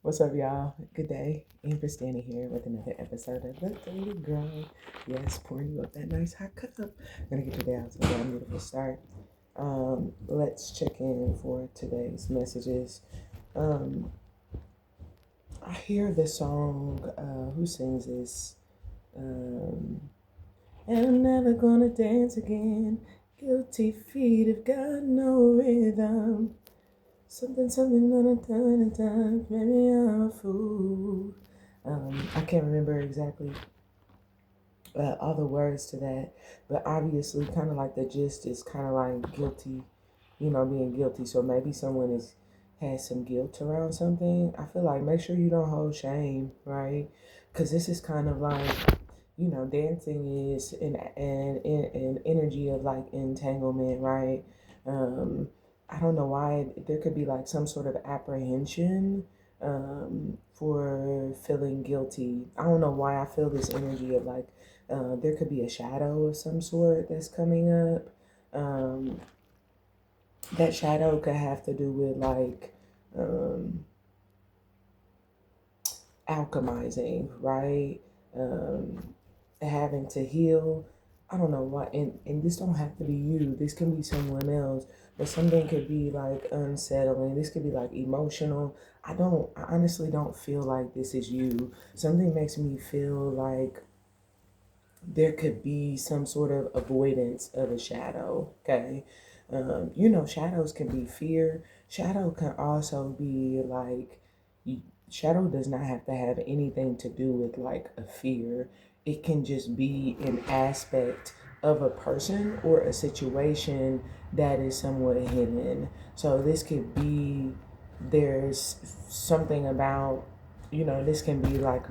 What's up, y'all? Good day. Empress Dannie here with another episode of The Daily Grind. Yes, pouring you up that nice hot cup. Gonna get your day out to a damn beautiful start. Let's check in for today's messages. Um, I hear the song. Who sings this? Um, and I'm never gonna dance again. Guilty feet have got no rhythm. Something that I've done and done. Maybe I'm a fool. I can't remember exactly all the words to that, but obviously, kind of like the gist is kind of like guilty, being guilty. So maybe someone has some guilt around something. I feel like make sure you don't hold shame, right? Because this is kind of like, dancing is an energy of like entanglement, right? Um, I don't know why there could be like some sort of apprehension for feeling guilty. I don't know why I feel this energy of like there could be a shadow of some sort that's coming up. Um, that shadow could have to do with like um, alchemizing, right? Having to heal. I don't know why, and this don't have to be you. This can be someone else, but something could be like unsettling. This could be like emotional. I honestly don't feel like this is you. Something makes me feel like there could be some sort of avoidance of a shadow. Okay. Shadows can be fear. Shadow can also be like, shadow does not have to have anything to do with like a fear. It can just be an aspect of a person or a situation that is somewhat hidden. So this could be, there's something about, this can be like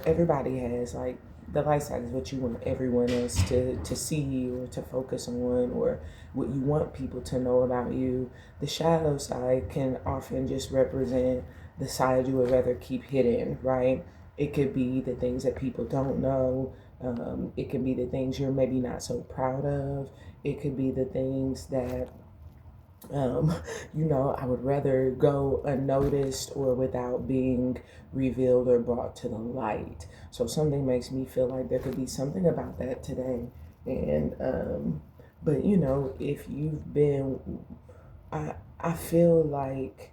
everybody has like the light side is what you want everyone else to see or to focus on, or what you want people to know about you. The shadow side can often just represent the side you would rather keep hidden, right? It could be the things that people don't know. It could be the things you're maybe not so proud of. It could be the things that um, I would rather go unnoticed or without being revealed or brought to the light. So something makes me feel like there could be something about that today. And but if you've been, I feel like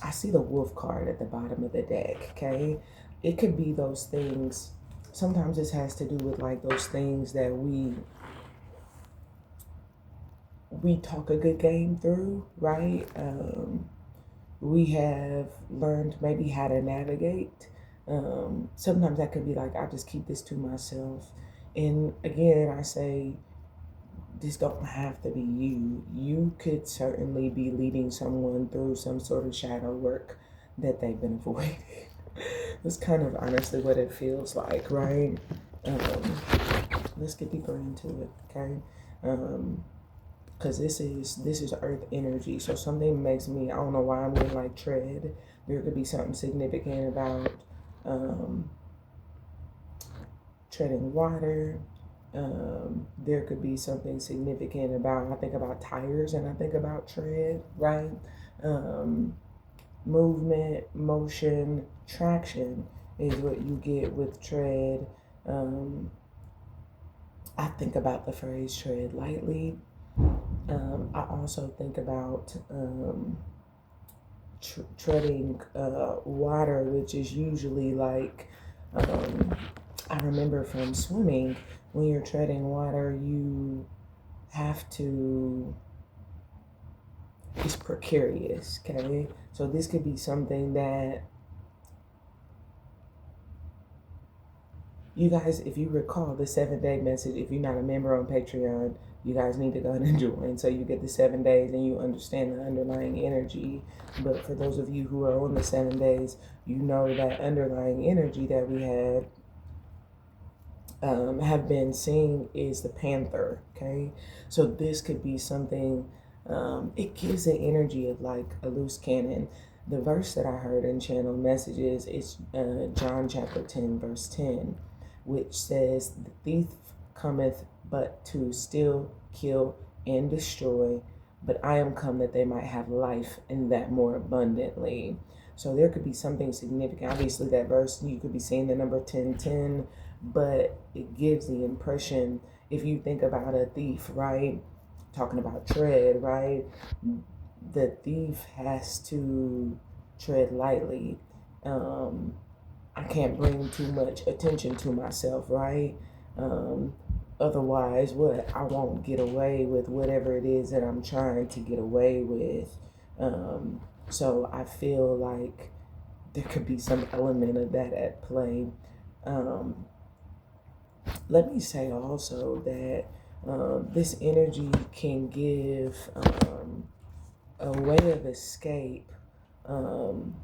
I see the wolf card at the bottom of the deck. Okay, it could be those things. Sometimes this has to do with like those things that we talk a good game through, right? We have learned maybe how to navigate. Sometimes that could be like, I just keep this to myself. And again, I say, this don't have to be you. You could certainly be leading someone through some sort of shadow work that they've been avoiding. That's kind of honestly what it feels like, right? Um, let's get deeper into it, okay? Because this is earth energy. So something makes me, I don't know why I'm going like tread. There could be something significant about um, treading water. There could be something significant about, I think about tires and I think about tread, right? Um, movement, motion, traction is what you get with tread. Um, I think about the phrase tread lightly. I also think about treading water, which is usually like, um, I remember from swimming, when you're treading water, you have to, it's precarious, okay? So this could be something that you guys, if you recall the 7 day message, if you're not a member on Patreon, you guys need to go and join so you get the 7 days and you understand the underlying energy. But for those of you who are on the 7 days, you know that underlying energy that we have been seeing is the panther. Okay, so this could be something. It gives the energy of like a loose cannon. The verse that I heard in channel messages is John chapter 10 verse 10, which says, "The thief cometh but to steal, kill, and destroy, but I am come that they might have life in that more abundantly. So there could be something significant. Obviously, that verse, you could be seeing the number 1010, but it gives the impression, if you think about a thief, right? Talking about tread, right? The thief has to tread lightly. Um, I can't bring too much attention to myself, right? Um, Otherwise, what? I won't get away with whatever it is that I'm trying to get away with. Um, so I feel like there could be some element of that at play. Um, Let me say also that this energy can give a way of escape. Um,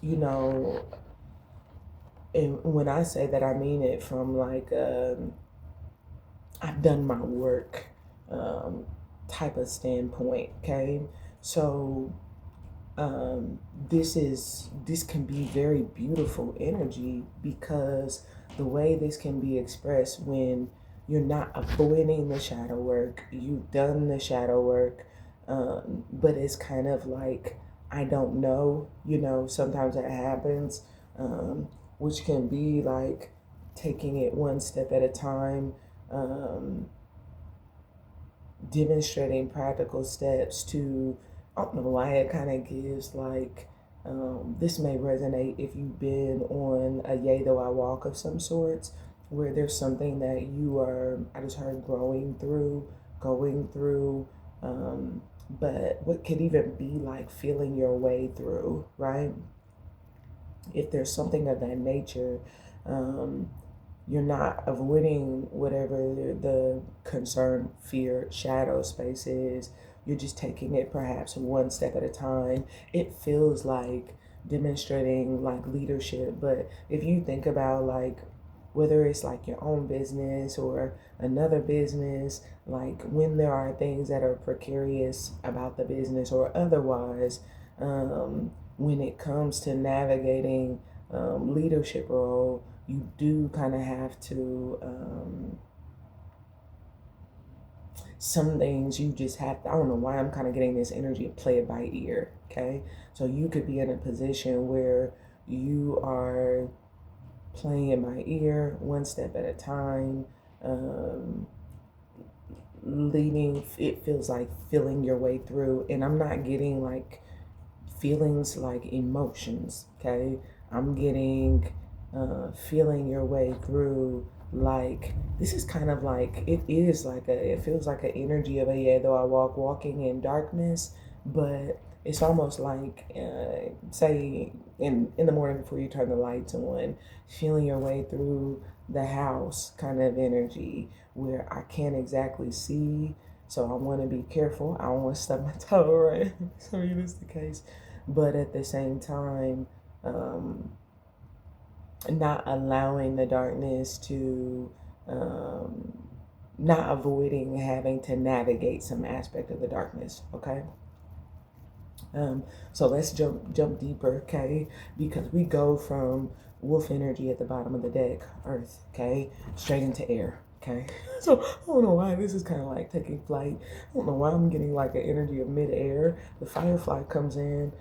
you know, and when I say that, I mean it from like I've done my work um, type of standpoint. Okay, so this can be very beautiful energy because the way this can be expressed when you're not avoiding the shadow work, you've done the shadow work, but it's kind of like I don't know, sometimes that happens, um, which can be like taking it one step at a time, um, demonstrating practical steps to, I don't know why it kind of gives like, this may resonate if you've been on a yay though I walk of some sorts, where there's something that you are, I just heard going through, but what could even be like feeling your way through, right? If there's something of that nature, um, you're not avoiding whatever the concern, fear, shadow space is. You're just taking it perhaps one step at a time. It feels like demonstrating like leadership, but if you think about like whether it's like your own business or another business, like when there are things that are precarious about the business or otherwise, when it comes to navigating leadership role, you do kind of have to, some things you just have to, I don't know why I'm kind of getting this energy of play it by ear, okay? So you could be in a position where you are playing in my ear one step at a time, um, leading, it feels like feeling your way through, and I'm not getting like feelings like emotions, okay? I'm getting feeling your way through, like this is kind of like it feels like an energy of a yeah though I walking in darkness, but it's almost like say in the morning before you turn the lights on, feeling your way through the house kind of energy where I can't exactly see, so I want to be careful, I don't want to stub my toe, right? So it is the case, but at the same time, not allowing the darkness to, um, not avoiding having to navigate some aspect of the darkness. Okay. So let's jump deeper, okay? Because we go from wolf energy at the bottom of the deck, earth, okay, straight into air, okay? So I don't know why this is kind of like taking flight. I don't know why I'm getting like an energy of mid-air. The firefly comes in,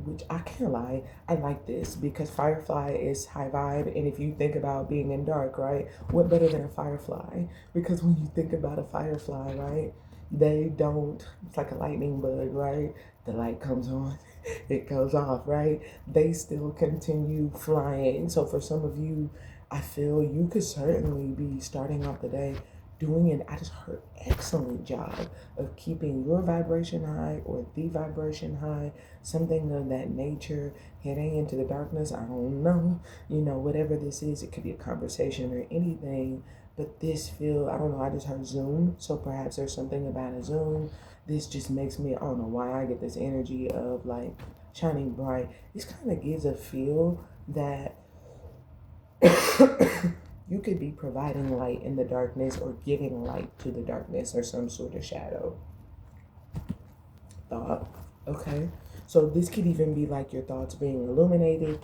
which I can't lie, I like this because firefly is high vibe. And if you think about being in dark, right, what better than a firefly? Because when you think about a firefly, right, they don't, it's like a lightning bug, right? The light comes on, it goes off, right? They still continue flying. So for some of you, I feel you could certainly be starting off the day doing an, I just heard, excellent job of keeping your vibration high or the vibration high, something of that nature, heading into the darkness. I don't know, whatever this is, it could be a conversation or anything, but this feel, I don't know, I just heard Zoom, so perhaps there's something about a Zoom. This just makes me, I don't know why I get this energy of like shining bright. This kind of gives a feel that you could be providing light in the darkness or giving light to the darkness or some sort of shadow. Thought, okay? So this could even be like your thoughts being illuminated.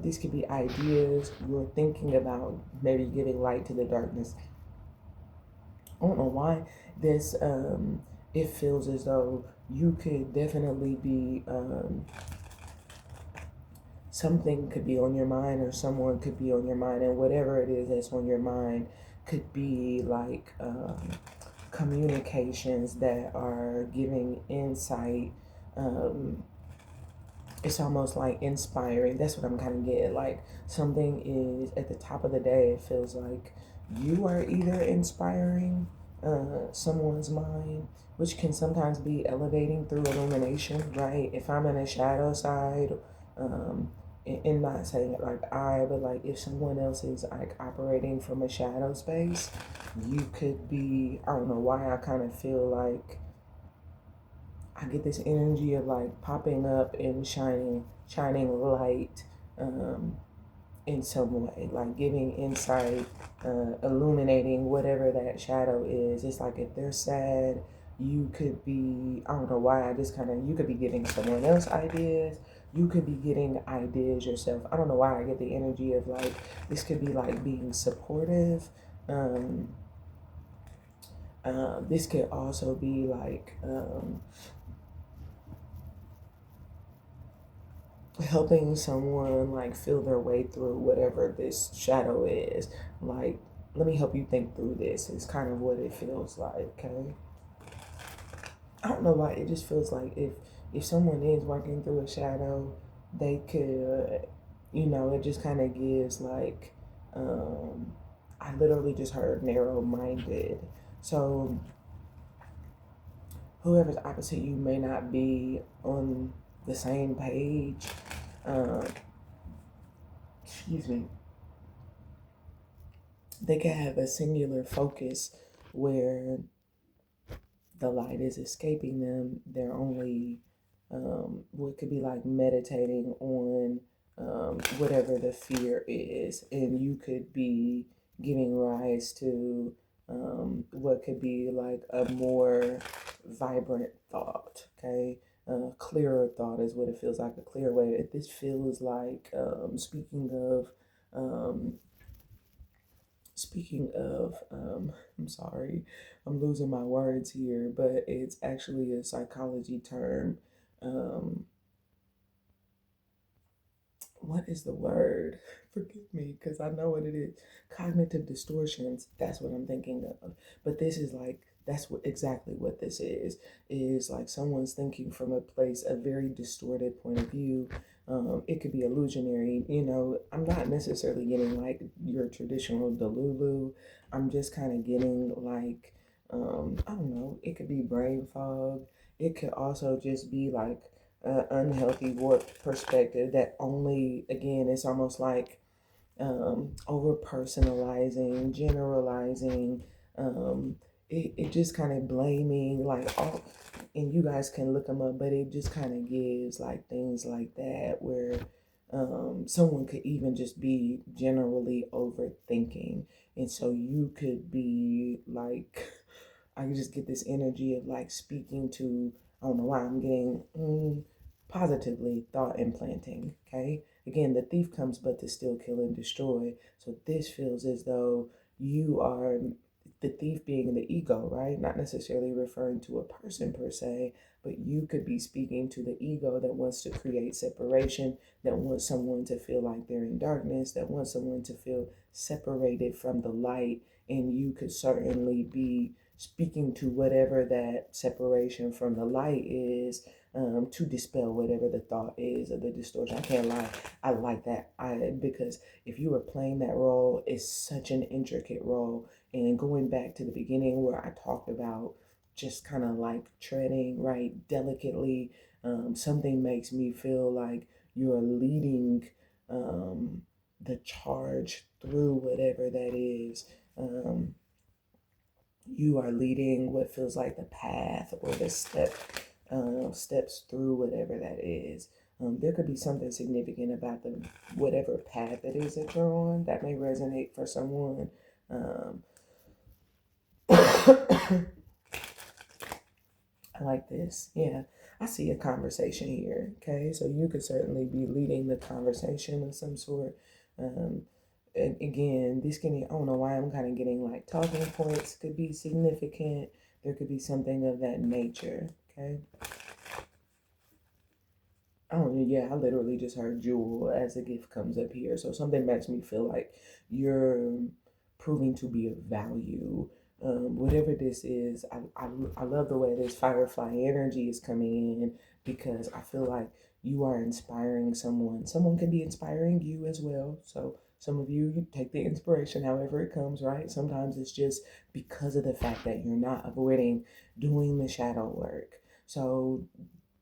These could be ideas you're thinking about, maybe giving light to the darkness. I don't know why this it feels as though you could definitely be, something could be on your mind, or someone could be on your mind, and whatever it is that's on your mind could be like, communications that are giving insight. Um, it's almost like inspiring. That's what I'm kind of getting. Like, something is at the top of the day, it feels like you are either inspiring someone's mind, which can sometimes be elevating through illumination, right? If I'm in a shadow side, um, and not saying it like but like if someone else is like operating from a shadow space, you could be, I don't know why I kind of feel like I get this energy of like popping up and shining light, um, in some way, like giving insight, illuminating whatever that shadow is. It's like if they're sad, you could be, I don't know why, I just kind of, you could be giving someone else ideas. You could be getting ideas yourself. I don't know why I get the energy of like, this could be like being supportive. Um, this could also be like, helping someone like feel their way through whatever this shadow is. Like, let me help you think through this. It's kind of what it feels like. Okay, I don't know why it just feels like if someone is working through a shadow, they could, it just kind of gives like, I literally just heard narrow minded. So whoever's opposite you may not be on the same page. um, excuse me, they can have a singular focus where the light is escaping them. They're only, what could be like meditating on, whatever the fear is, and you could be giving rise to, what could be like a more vibrant thought. Okay, clearer thought is what it feels like. A clear way. This feels like, speaking of. I'm sorry, I'm losing my words here, but it's actually a psychology term. Um, what is the word? Forgive me, because I know what it is. Cognitive distortions. That's what I'm thinking of. But this is like, that's what exactly what this is like someone's thinking from a place, a very distorted point of view. It could be illusionary. I'm not necessarily getting like your traditional Delulu. I'm just kind of getting like, I don't know. It could be brain fog. It could also just be like unhealthy work perspective that only, again, it's almost like, over personalizing, generalizing, um, it just kind of blaming, like, all, and you guys can look them up, but it just kind of gives like things like that where, someone could even just be generally overthinking. And so you could be like, I just get this energy of like speaking to, I don't know why I'm getting, positively thought implanting. Okay. Again, the thief comes but to steal, kill, and destroy. So this feels as though you are the thief, being the ego, right? Not necessarily referring to a person per se, but you could be speaking to the ego that wants to create separation, that wants someone to feel like they're in darkness, that wants someone to feel separated from the light. And you could certainly be speaking to whatever that separation from the light is, to dispel whatever the thought is of the distortion. I can't lie, I like that. Because if you were playing that role, it's such an intricate role. And going back to the beginning where I talked about just kind of like treading right delicately, something makes me feel like you're leading, the charge through whatever that is. Um, you are leading what feels like the path or the steps through whatever that is. There could be something significant about the whatever path it is that you're on that may resonate for someone. Um, I like this. Yeah, I see a conversation here. Okay, so you could certainly be leading the conversation of some sort. Um, and again, this can, I don't know why I'm kind of getting like talking points could be significant. There could be something of that nature. Okay. Oh yeah, I literally just heard jewel as a gift comes up here. So something makes me feel like you're proving to be of value. Whatever this is, I love the way this firefly energy is coming in because I feel like you are inspiring someone. Someone can be inspiring you as well. So some of you take the inspiration however it comes, right? Sometimes it's just because of the fact that you're not avoiding doing the shadow work. So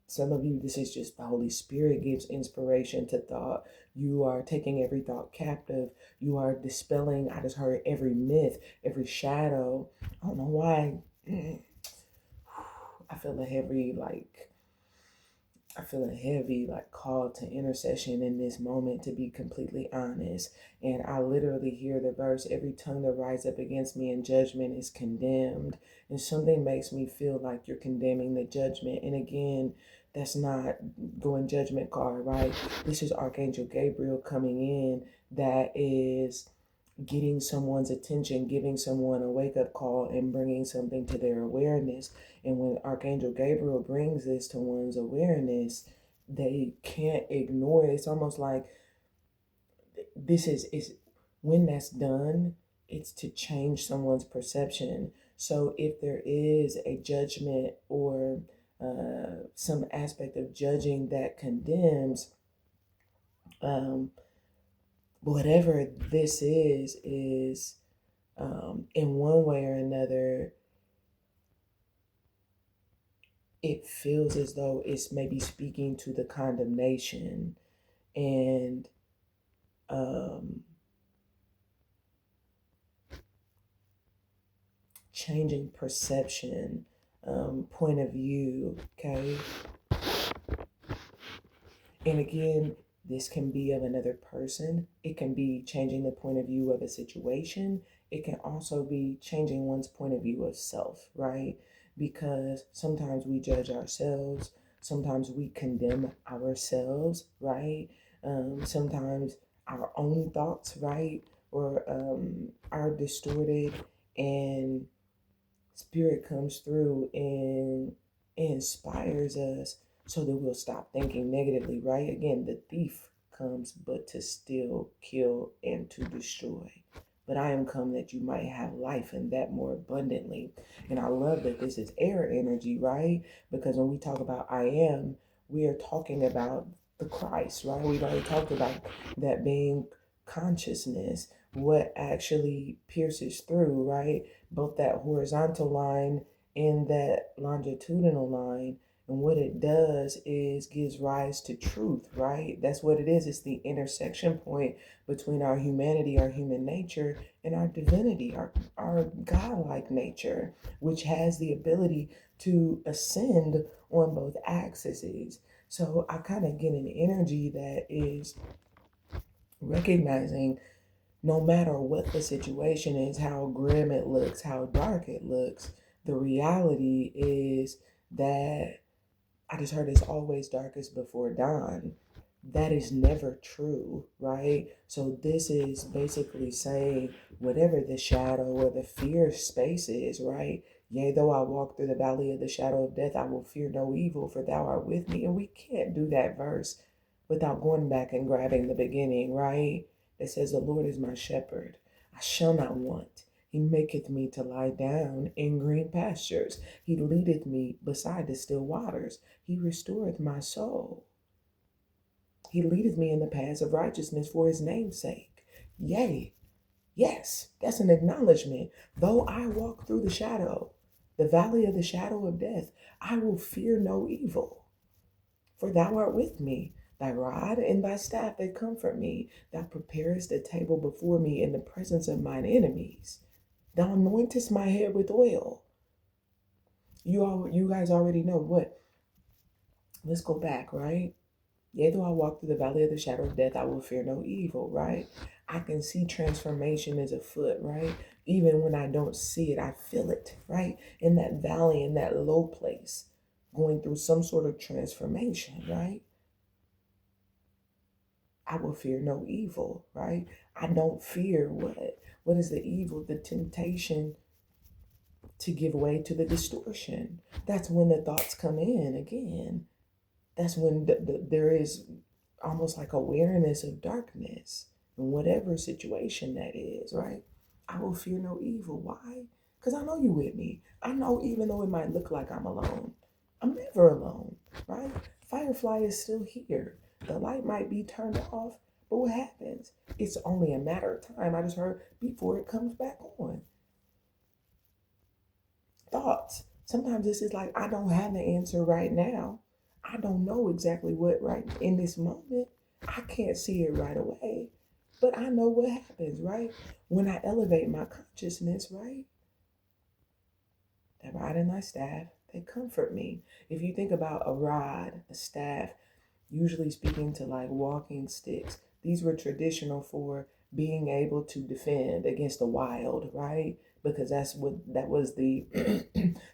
some of you, this is just the Holy Spirit gives inspiration to thought. You are taking every thought captive. You are dispelling, I just heard every myth, every shadow. I don't know why. I feel a heavy, like, I feel a heavy like call to intercession in this moment, to be completely honest. And I literally hear the verse, every tongue that rises up against me in judgment is condemned. And something makes me feel like you're condemning the judgment. And again, that's not going judgment card, right? This is Archangel Gabriel coming in, that is getting someone's attention, giving someone a wake up call, and bringing something to their awareness. And when Archangel Gabriel brings this to one's awareness, they can't ignore it. It's almost like this is when that's done, it's to change someone's perception. So if there is a judgment or some aspect of judging that condemns, um, whatever this is in one way or another, it feels as though it's maybe speaking to the condemnation and um, changing perception, point of view. Okay. And again, this can be of another person. It can be changing the point of view of a situation. It can also be changing one's point of view of self, right? Because sometimes we judge ourselves. Sometimes we condemn ourselves, right? Sometimes our own thoughts, right? Or are distorted, and Spirit comes through and inspires us so that we'll stop thinking negatively, right? Again, the thief comes but to steal, kill, and to destroy. But I am come that you might have life and that more abundantly. And I love that this is air energy, right? Because when we talk about I am, we are talking about the Christ, right? We've already talked about that being consciousness, what actually pierces through, right? Both that horizontal line and that longitudinal line. And what it does is gives rise to truth, right? That's what it is. It's the intersection point between our humanity, our human nature, and our divinity, our godlike nature, which has the ability to ascend on both axes. So I kind of get an energy that is recognizing no matter what the situation is, how grim it looks, how dark it looks, the reality is that I just heard it's always darkest before dawn. That is never true, right? So this is basically saying whatever the shadow or the fear space is, right? Yea, though I walk through the valley of the shadow of death, I will fear no evil, for thou art with me. And we can't do that verse without going back and grabbing the beginning, right? It says, the Lord is my shepherd. I shall not want. He maketh me to lie down in green pastures. He leadeth me beside the still waters. He restoreth my soul. He leadeth me in the paths of righteousness for his name's sake. Yea, yes, that's an acknowledgement. Though I walk through the valley of the shadow of death, I will fear no evil. For thou art with me. Thy rod and thy staff, they comfort me. Thou preparest a table before me in the presence of mine enemies. Thou anointest my head with oil. You guys already know what. Let's go back, right? Yea, though I walk through the valley of the shadow of death, I will fear no evil, right? I can see transformation is afoot, right? Even when I don't see it, I feel it, right? In that valley, in that low place, going through some sort of transformation, right? I will fear no evil, right? I don't fear what? What is the evil? The temptation to give way to the distortion. That's when the thoughts come in again. That's when there is almost like awareness of darkness in whatever situation that is, right? I will fear no evil. Why? Because I know you with me. I know even though it might look like I'm alone, I'm never alone, right? Firefly is still here. The light might be turned off, but what happens? It's only a matter of time. I just heard before it comes back on. Thoughts. Sometimes this is like, I don't have the answer right now. I don't know exactly what right in this moment. I can't see it right away. But I know what happens, right? When I elevate my consciousness, right? That rod and thy staff, they comfort me. If you think about a rod, a staff, usually speaking to like walking sticks, these were traditional for being able to defend against the wild, right? Because that was the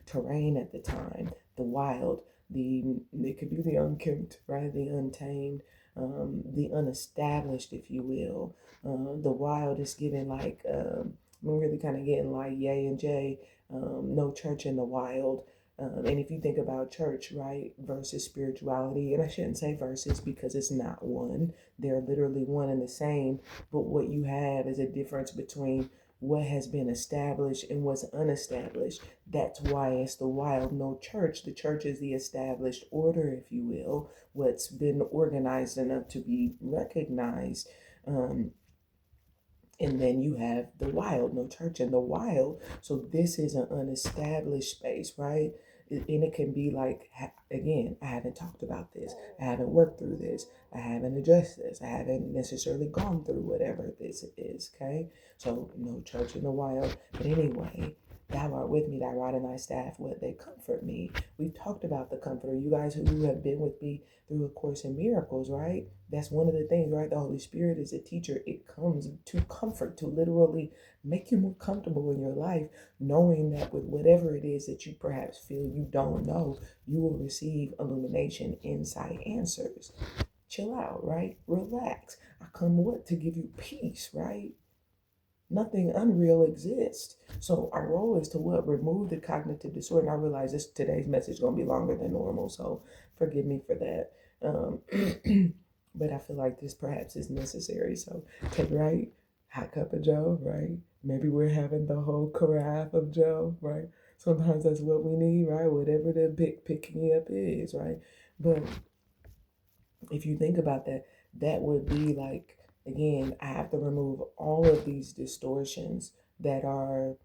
terrain at the time, the wild, it could be the unkempt, right? The untamed, the unestablished, if you will. The wild is getting like we're really kind of getting like Yay and Jay, no church in the wild. And if you think about church, right, versus spirituality, and I shouldn't say versus because it's not one, they're literally one and the same. But what you have is a difference between what has been established and what's unestablished. That's why it's the wild, no church. The church is the established order, if you will, what's been organized enough to be recognized. And then you have the wild, no church in the wild. So this is an unestablished space, right? And it can be like, again, I haven't talked about this. I haven't worked through this. I haven't addressed this. I haven't necessarily gone through whatever this is, okay? So no church in the wild. But anyway, thou art with me, thy rod and thy staff, what they comfort me. We've talked about the comforter. You guys who have been with me through A Course in Miracles, right? That's one of the things, right? The Holy Spirit is a teacher. It comes to comfort, to literally make you more comfortable in your life, knowing that with whatever it is that you perhaps feel you don't know, you will receive illumination, insight, answers. Chill out, right? Relax. I come what? To give you peace, right? Nothing unreal exists. So our role is to what? Remove the cognitive disorder. And I realize today's message is going to be longer than normal, so forgive me for that. But I feel like this perhaps is necessary. So take right, hot cup of Joe, right? Maybe we're having the whole carafe of Joe, right? Sometimes that's what we need, right? Whatever the picking me up is, right? But if you think about that, that would be like, again, I have to remove all of these distortions that are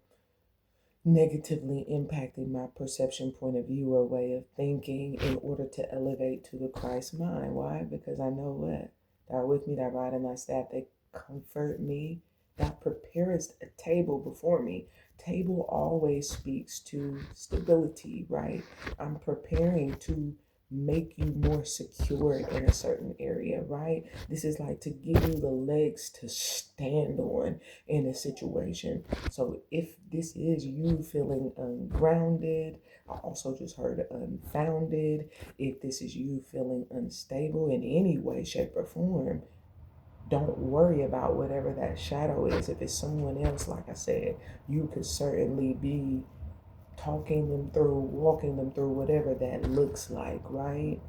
negatively impacting my perception, point of view, or way of thinking in order to elevate to the Christ mind. Why? Because I know what? Thou with me, thy rod and thy staff, they comfort me. Thou preparest a table before me. Table always speaks to stability, right? I'm preparing to make you more secure in a certain area, right? This is like to give you the legs to stand on in a situation. So if this is you feeling ungrounded, I also just heard unfounded. If this is you feeling unstable in any way, shape, or form, don't worry about whatever that shadow is. If it's someone else, like I said, you could certainly be talking them through, walking them through whatever that looks like, right?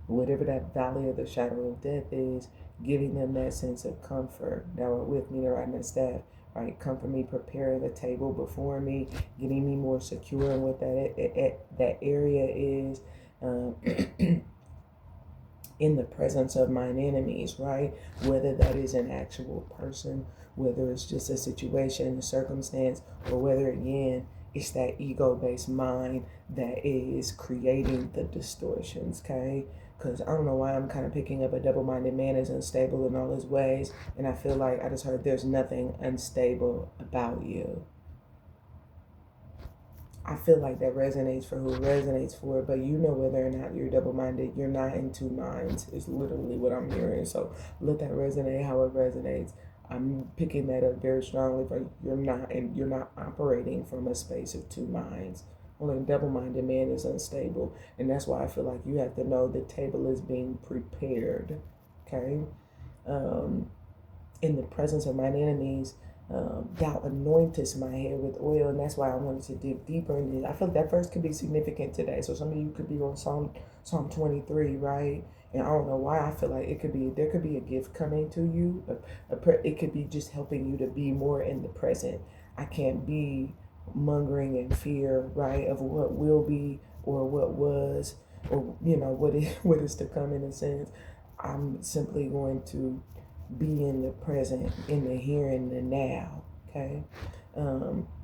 Whatever that valley of the shadow of death is, giving them that sense of comfort. Now with me, right in staff, right? Comfort me, prepare the table before me, getting me more secure in what that area is. In the presence of mine enemies, right? Whether that is an actual person, whether it's just a situation, a circumstance, or whether, again, it's that ego-based mind that is creating the distortions, okay? Because I don't know why I'm kind of picking up a double-minded man is unstable in all his ways, and I feel like I just heard there's nothing unstable about you. I feel like that resonates for who resonates for it, but you know whether or not you're double-minded. You're not in two minds is literally what I'm hearing. So let that resonate how it resonates. I'm picking that up very strongly, but you're not operating from a space of two minds. Only a double-minded man is unstable, and that's why I feel like you have to know the table is being prepared. Okay, in the presence of mine enemies. Thou anointest my head with oil, and that's why I wanted to dig deeper into it. I feel like that verse could be significant today. So some of you could be on Psalm 23, right? And I don't know why I feel like there could be a gift coming to you. It could be just helping you to be more in the present. I can't be mongering in fear, right, of what will be or what was, or what is to come in a sense. I'm simply going to be in the present, in the here and the now. Okay.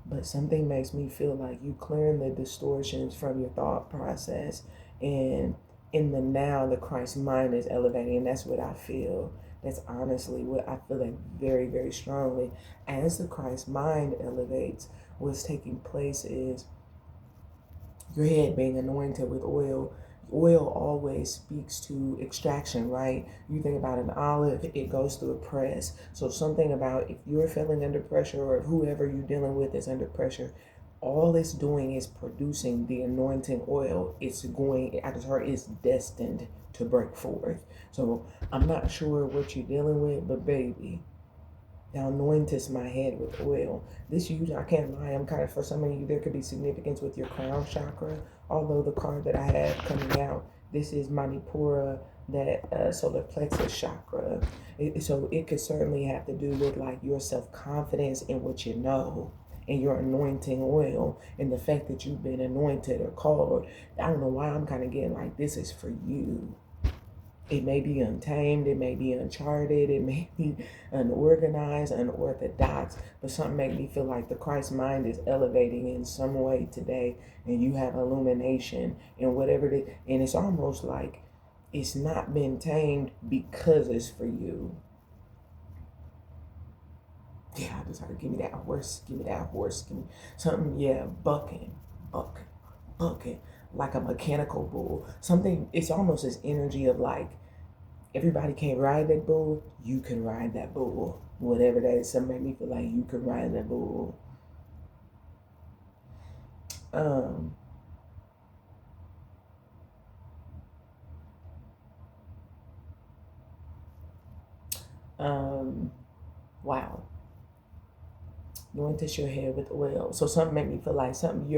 But something makes me feel like you clearing the distortions from your thought process, and in the now the Christ mind is elevating, and that's what I feel. That's honestly what I feel like very, very strongly. As the Christ mind elevates, what's taking place is your head being anointed with oil. Oil always speaks to extraction, right? You think about an olive, it goes through a press. So something about if you're feeling under pressure, or whoever you're dealing with is under pressure, all it's doing is producing the anointing oil. It's going, I just heard, it's destined to break forth. So I'm not sure what you're dealing with, but baby, thou anointest my head with oil. This usually, I can't lie, I'm kind of, for some of you, there could be significance with your crown chakra. Although the card that I have coming out, this is Manipura, that solar plexus chakra. So it could certainly have to do with like your self-confidence in what you know, and your anointing oil, and the fact that you've been anointed or called. I don't know why I'm kind of getting like this is for you. It may be untamed, it may be uncharted, it may be unorganized, unorthodox, but something make me feel like the Christ mind is elevating in some way today, and you have illumination and whatever it is, and it's almost like it's not been tamed because it's for you. Yeah, I just heard, give me that horse, give me that horse, give me something, yeah, bucking, like a mechanical bull. Something, it's almost this energy of like, everybody can't ride that bull, you can ride that bull. Whatever that is, something make me feel like you can ride that bull. Um, wow. Anoint your head with oil. So something make me feel like something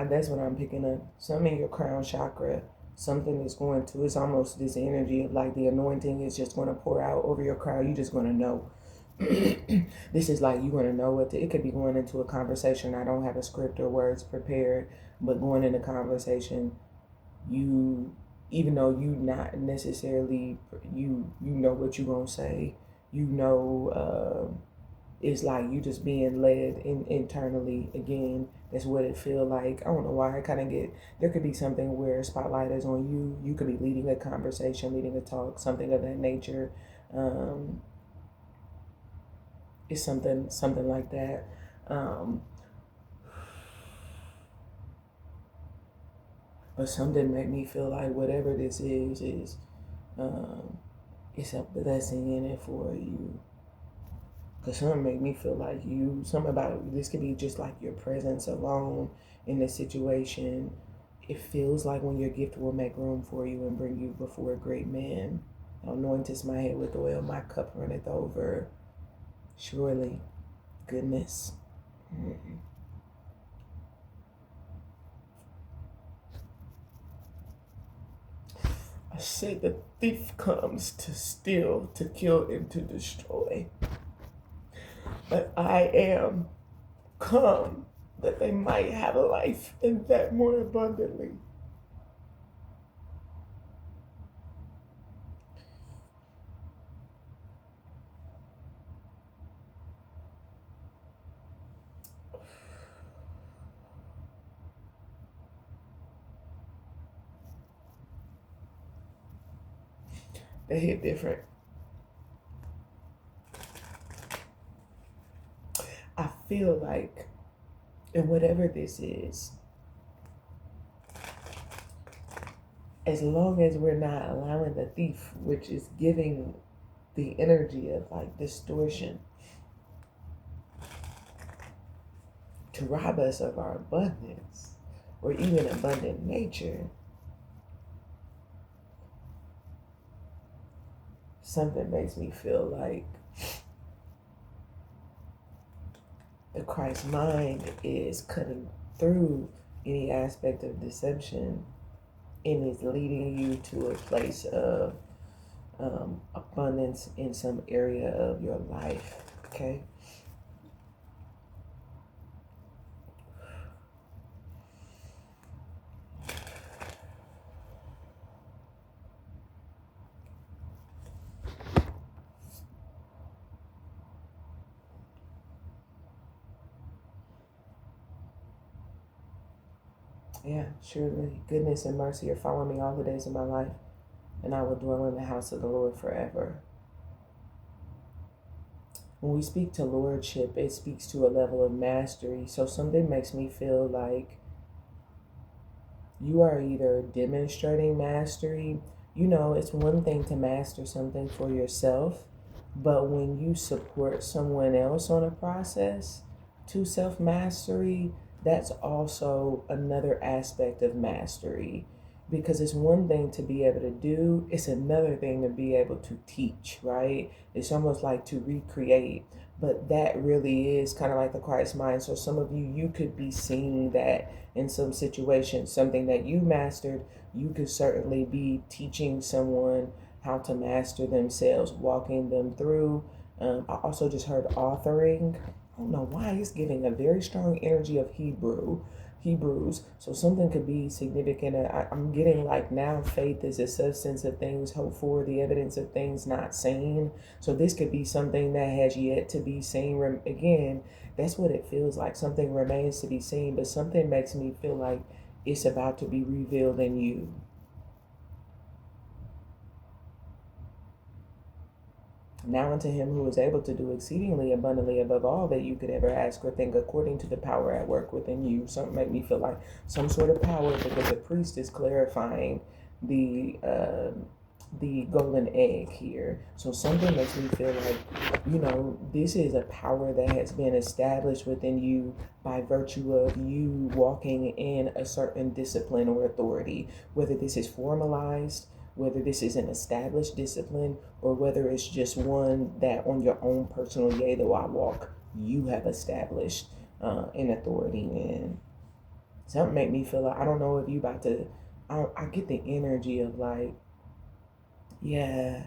that's what I'm picking up. Something in your crown chakra, something is going to, it's almost this energy of like the anointing is just going to pour out over your crown. You're just going to know. This is like you're going to know it could be going into a conversation. I don't have a script or words prepared, but going into conversation, you, even though you not necessarily, you know what you're going to say, you know, it's like you just being led internally again. That's what it feel like. I don't know why I kind of get, there could be something where spotlight is on you. You could be leading a conversation, leading a talk, something of that nature. It's something like that. But something make me feel like whatever this is it's a blessing in it for you. Because something make me feel like something about this could be just like your presence alone in the situation. It feels like when your gift will make room for you and bring you before a great man. Anointest my head with oil, my cup runneth over. Surely, goodness. I said the thief comes to steal, to kill, and to destroy. But I am come that they might have life and that more abundantly. They hit different. I feel like, and whatever this is, as long as we're not allowing the thief, which is giving the energy of like distortion, to rob us of our abundance or even abundant nature, something makes me feel like the Christ mind is cutting through any aspect of deception and is leading you to a place of abundance in some area of your life. Okay. Yeah, surely goodness and mercy are following me all the days of my life, and I will dwell in the house of the Lord forever. When we speak to lordship, it speaks to a level of mastery. So something makes me feel like you are either demonstrating mastery. You know, it's one thing to master something for yourself, but when you support someone else on a process to self mastery, that's also another aspect of mastery. Because it's one thing to be able to do, it's another thing to be able to teach, right? It's almost like to recreate. But that really is kind of like the Christ mind. So some of you, you could be seeing that in some situations, something that you mastered, you could certainly be teaching someone how to master themselves, walking them through. I also just heard authoring. I don't know why it's giving a very strong energy of Hebrews. So something could be significant. I'm getting like now faith is the substance of things hoped for, the evidence of things not seen. So this could be something that has yet to be seen. Again, that's what it feels like. Something remains to be seen, but something makes me feel like it's about to be revealed in you. Now unto him who is able to do exceedingly abundantly above all that you could ever ask or think, according to the power at work within you. Something make me feel like some sort of power, because the priest is clarifying the golden egg here. So something makes me feel like, this is a power that has been established within you by virtue of you walking in a certain discipline or authority, whether this is formalized, whether this is an established discipline, or whether it's just one that on your own personal yea though I walk, you have established in authority in. Something make me feel like, I don't know if you about to, I get the energy of like, yeah,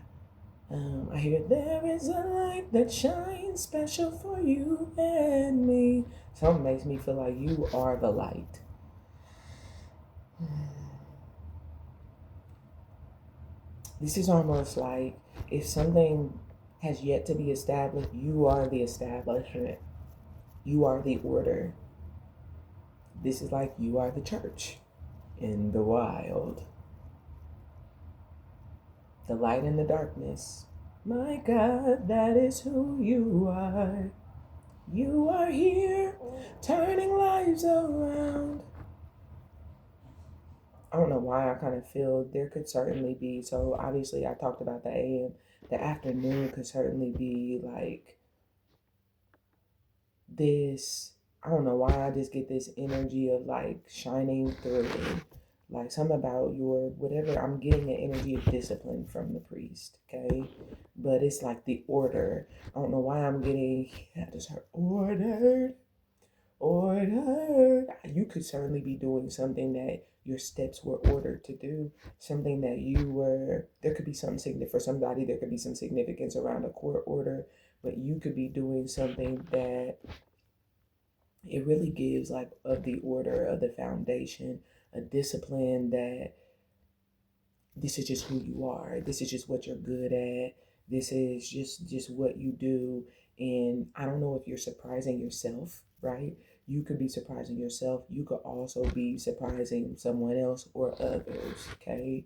I hear there is a light that shines special for you and me. Something makes me feel like you are the light. This is almost like if something has yet to be established, you are the establishment. You are the order. This is like you are the church in the wild. The light in the darkness. My God, that is who you are. You are here, turning lives around. I don't know why I kind of feel there could certainly be, so obviously I talked about the AM. The afternoon could certainly be like this. I don't know why I just get this energy of like shining through, like something about your whatever. I'm getting an energy of discipline from the priest, okay? But it's like the order. I don't know why I'm getting, I just heard ordered, ordered. You could certainly be doing something that your steps were ordered to do, something that there could be something significant for somebody, there could be some significance around a court order, but you could be doing something that it really gives like of the order of the foundation, a discipline that this is just who you are. This is just what you're good at. This is just what you do. And I don't know if you're surprising yourself, right? You could be surprising yourself. You could also be surprising someone else or others, okay?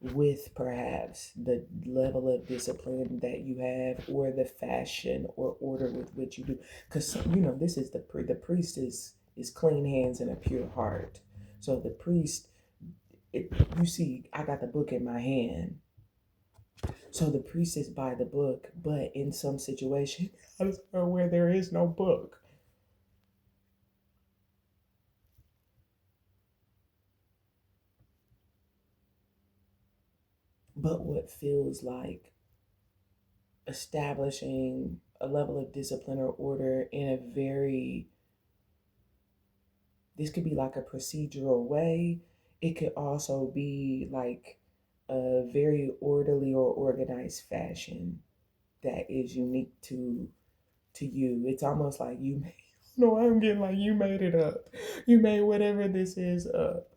With perhaps the level of discipline that you have or the fashion or order with which you do. Because, this is the priest is clean hands and a pure heart. So the priest, you see, I got the book in my hand. So the priest is by the book, but in some situation, where there is no book. But what feels like establishing a level of discipline or order in a very, this could be like a procedural way. It could also be like a very orderly or organized fashion that is unique to you. It's almost like you made, no, I'm getting like you made it up. You made whatever this is up.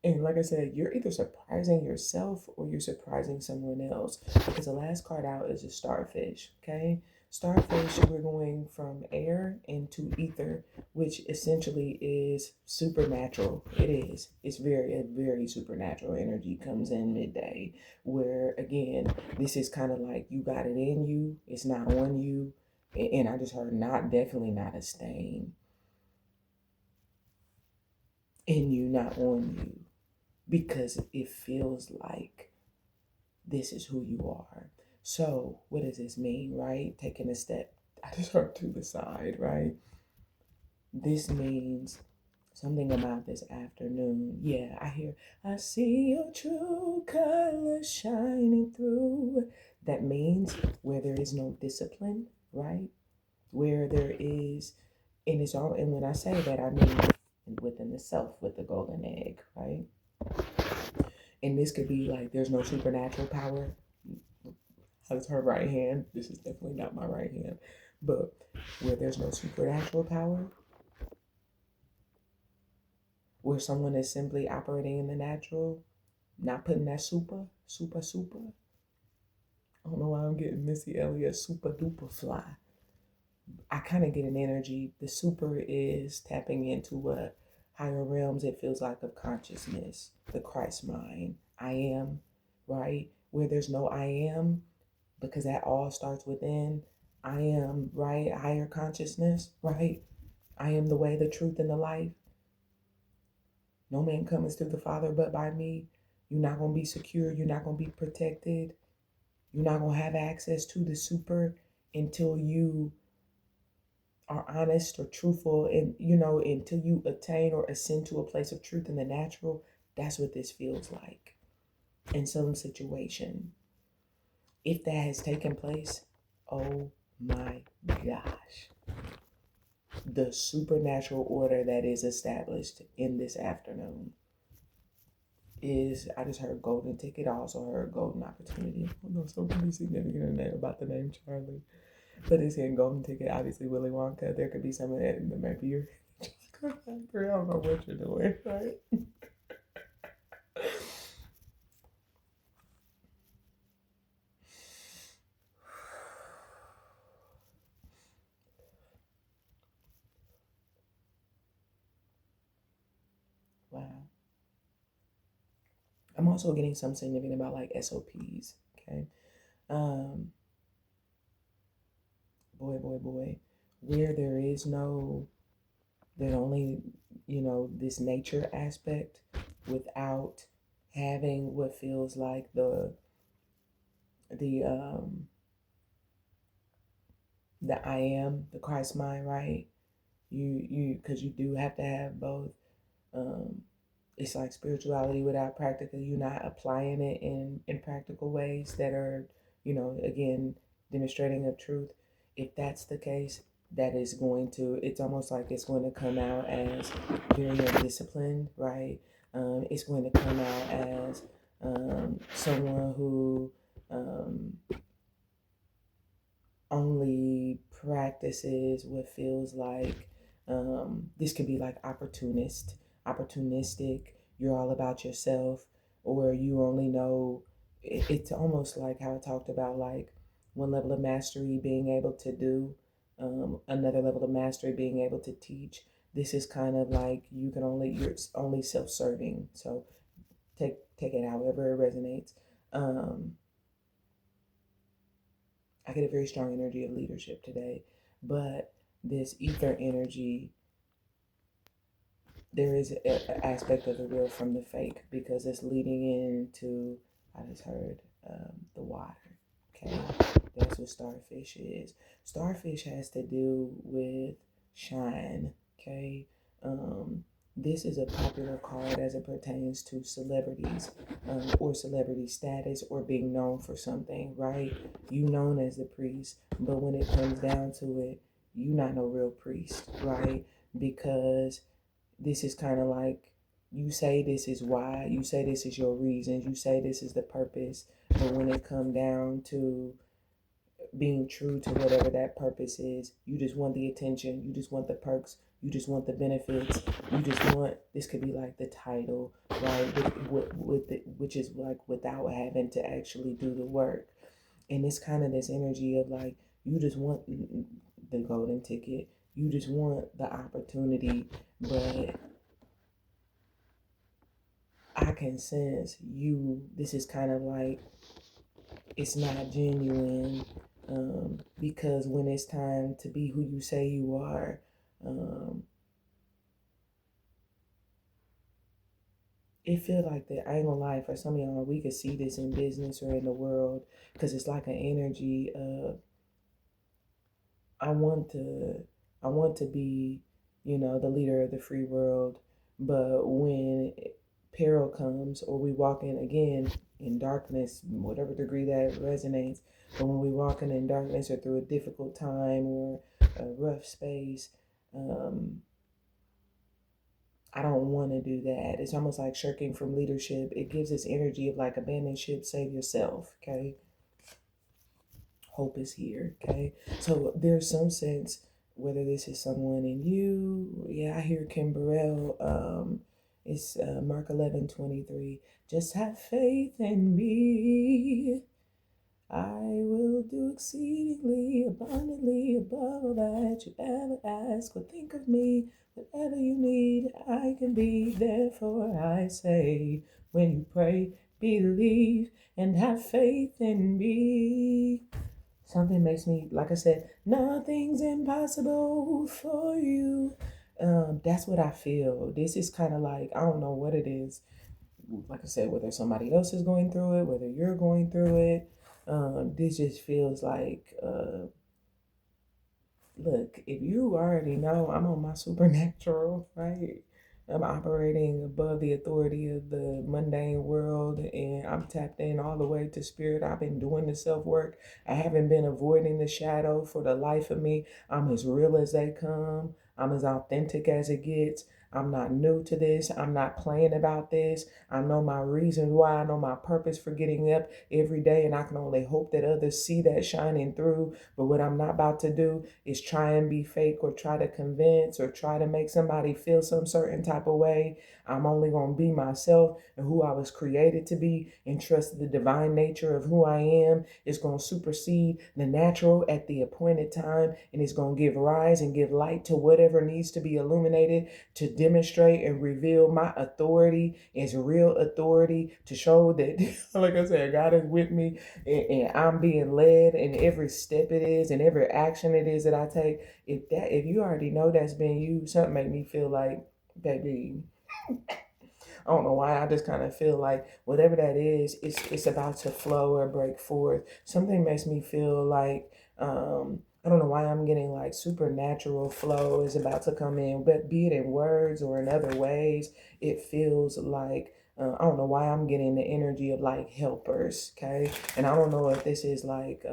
And like I said, you're either surprising yourself or you're surprising someone else. Because the last card out is a starfish, okay? Starfish, we're going from air into ether, which essentially is supernatural. It is. It's a very supernatural energy comes in midday. Where again, this is kind of like you got it in you, it's not on you. And I just heard not, definitely not a stain in you, not on you, because it feels like this is who you are. So, what does this mean, right? Taking a step, I just heard to the side, right? This means something about this afternoon. Yeah, I hear, I see your true colors shining through. That means where there is no discipline, right? Where there is, and it's all, and when I say that, I mean within the self with the golden egg, right? And this could be like there's no supernatural power. That's her right hand. This is definitely not my right hand. But where there's no supernatural power, where someone is simply operating in the natural, not putting that super. I don't know why I'm getting Missy Elliott super duper fly. I kind of get an energy. The super is tapping into what higher realms, it feels like, of consciousness, the Christ mind. I am, right? Where there's no I am, because that all starts within. I am, right? Higher consciousness, right? I am the way, the truth, and the life. No man comes to the Father but by me. You're not going to be secure. You're not going to be protected. You're not going to have access to the super until you are honest or truthful, and until you attain or ascend to a place of truth in the natural. That's what this feels like in some situation. If that has taken place, oh my gosh, the supernatural order that is established in this afternoon is, I just heard golden ticket. I also heard golden opportunity. I don't know something significant in there about the name Charlie. But it's in golden ticket, obviously Willy Wonka. There could be some of that in the maybe you're chocolate factory. I don't know what you're doing, right? Wow. I'm also getting some significant about like SOPs. Okay. Um, boy, where there is no, that only, this nature aspect without having what feels like the the I am, the Christ mind, right? Because you do have to have both. Um, it's like spirituality without practical. You're not applying it in practical ways that are, again, demonstrating of truth. If that's the case, that is going to, it's almost like it's going to come out as very undisciplined, right? It's going to come out as someone who um, only practices what feels like, this could be like opportunistic. You're all about yourself, or you only know. It's almost like how I talked about like one level of mastery being able to do, another level of mastery being able to teach. This is kind of like you're only self-serving. So take it however it resonates. Um, I get a very strong energy of leadership today, but this ether energy, there is an aspect of the real from the fake because it's leading into, I just heard, the water. Okay, that's what starfish is. Starfish has to do with shine. Okay, This is a popular card as it pertains to celebrities, or celebrity status, or being known for something, right? You known as the priest, but when it comes down to it, you not no real priest, right? Because this is kind of like, you say this is why, you say this is your reasons, you say this is the purpose, but when it come down to being true to whatever that purpose is, you just want the attention, you just want the perks, you just want the benefits, you just want, this could be like the title, right? Which is like without having to actually do the work. And it's kind of this energy of like, you just want the golden ticket, you just want the opportunity, but I can sense this is kind of like, it's not genuine, because when it's time to be who you say you are, um, it feel like that. I ain't gonna lie, for some of y'all, we could see this in business or in the world, because it's like an energy of, I want to I want to be, the leader of the free world, but when peril comes, or we walk in again in darkness, whatever degree that resonates, but when we walking in darkness or through a difficult time or a rough space, um, I don't want to do that. It's almost like shirking from leadership. It gives this energy of like, abandon ship, save yourself. Okay, hope is here. Okay, so there's some sense, whether this is someone in you, yeah, I hear Kim Burrell, it's Mark 11:23, just have faith in me, I will do exceedingly abundantly above all that you ever ask or think of me. Whatever you need, I can be. Therefore, I say, when you pray, believe and have faith in me. Something makes me, like I said, nothing's impossible for you. That's what I feel. This is kind of like, I don't know what it is. Like I said, whether somebody else is going through it, whether you're going through it, this just feels like, look, if you already know, I'm on my supernatural, right? I'm operating above the authority of the mundane world, and I'm tapped in all the way to spirit. I've been doing the self work. I haven't been avoiding the shadow for the life of me. I'm as real as they come. I'm as authentic as it gets. I'm not new to this. I'm not playing about this. I know my reasons why. I know my purpose for getting up every day, and I can only hope that others see that shining through. But what I'm not about to do is try and be fake or try to convince or try to make somebody feel some certain type of way. I'm only going to be myself and who I was created to be, and trust the divine nature of who I am is going to supersede the natural at the appointed time, and it's going to give rise and give light to whatever needs to be illuminated to demonstrate and reveal my authority is real authority, to show that, like I said, God is with me, and I'm being led in every step it is and every action it is that I take. If you already know that's been you, something make me feel like, baby, I don't know why. I just kind of feel like whatever that is, it's about to flow or break forth. Something makes me feel like, I don't know why I'm getting like supernatural flow is about to come in, but be it in words or in other ways, it feels like, I don't know why I'm getting the energy of like helpers, okay? And I don't know if this is like,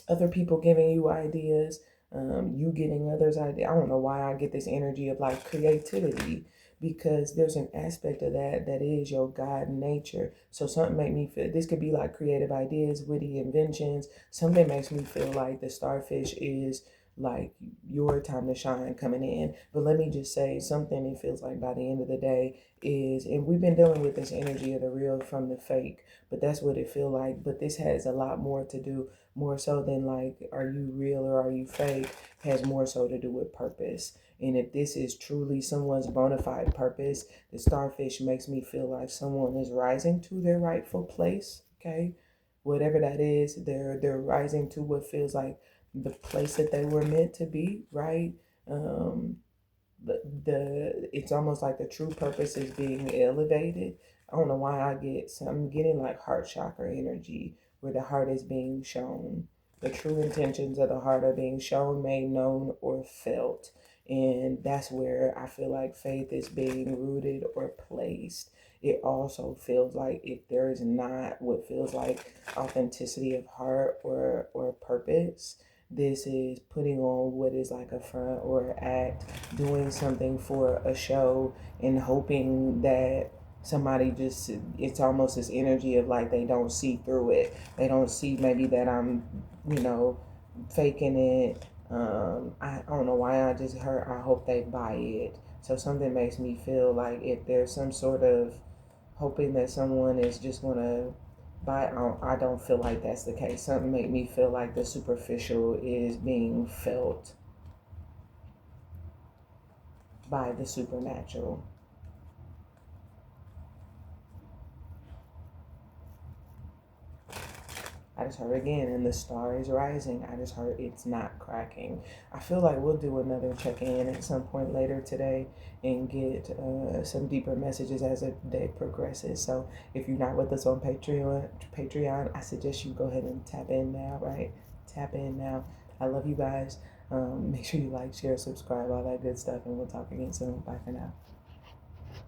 other people giving you ideas, you getting others' ideas. I don't know why I get this energy of like creativity, because there's an aspect of that is your God nature. So something make me feel, this could be like creative ideas, witty inventions. Something makes me feel like the starfish is like your time to shine coming in. But let me just say something, it feels like by the end of the day is, and we've been dealing with this energy of the real from the fake, but that's what it feel like. But this has a lot more to do, more so than like, are you real or are you fake, has more so to do with purpose. And if this is truly someone's bona fide purpose, the starfish makes me feel like someone is rising to their rightful place. Okay, whatever that is, they're rising to what feels like the place that they were meant to be. Right. Um, the it's almost like the true purpose is being elevated. I don't know why I'm getting like heart chakra energy, where the heart is being shown. The true intentions of the heart are being shown, made known, or felt. And that's where I feel like faith is being rooted or placed. It also feels like if there is not what feels like authenticity of heart or purpose, this is putting on what is like a front or act, doing something for a show and hoping that somebody just, it's almost this energy of like they don't see through it. They don't see maybe that I'm, you know, faking it. I don't know why I just heard I hope they buy it. So something makes me feel like if there's some sort of hoping that someone is just gonna buy, I don't feel like that's the case. Something make me feel like the superficial is being felt by the supernatural. I just heard again, and the star is rising. I just heard it's not cracking. I feel like we'll do another check in at some point later today and get some deeper messages as the day progresses. So if you're not with us on Patreon, I suggest you go ahead and tap in now, right? Tap in now. I love you guys. Make sure you like, share, subscribe, all that good stuff, and we'll talk again soon. Bye for now.